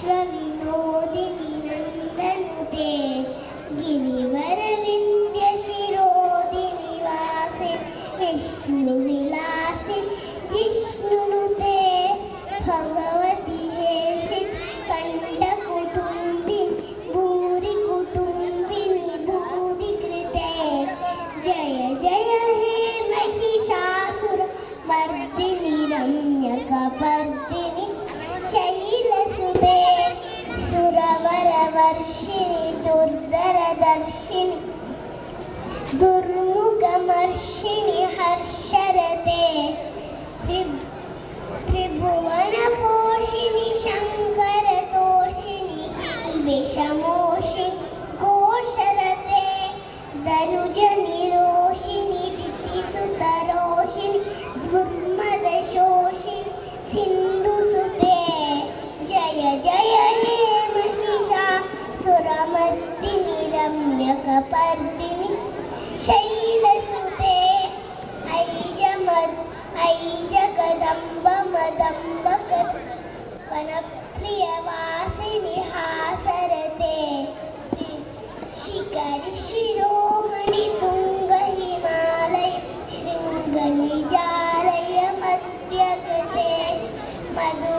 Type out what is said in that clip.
विश्वविनोदिनि नन्दनुते गिरिवरविन्द्यशिरोदिनि वासिन् विष्णुविलासिन् जिष्णुनुते भगवति हेषित् कण्ठकुटुम्बिन् भूरि कुटुम्बिनि भूरिकृते जय जय हे महिषासुरमर्दिनि रम्यकपर्दिनि शैलसुते सुरवरवर्षिणि दुर्धरदर्शिनि दुर्मुखमर्षिणि हर्षरते त्रिभुवनपोषिणि शङ्करतोषिणि विषमोषिणि कोशरते धनुजनिरोषिणि दितिसुतरोषिणि दुर्मदशोषिणि सिन्धुसुते जय जय हे महिषासुरमर्दिनि रम्यकपर्दिनि शैलसुते ऐ जगदम्बमदम्बकर वनप्रियवासिनि हासरते शिखरि शिरोमणि तुङ्गहिमालय शृङ्गनिजालय मध्यगते मधु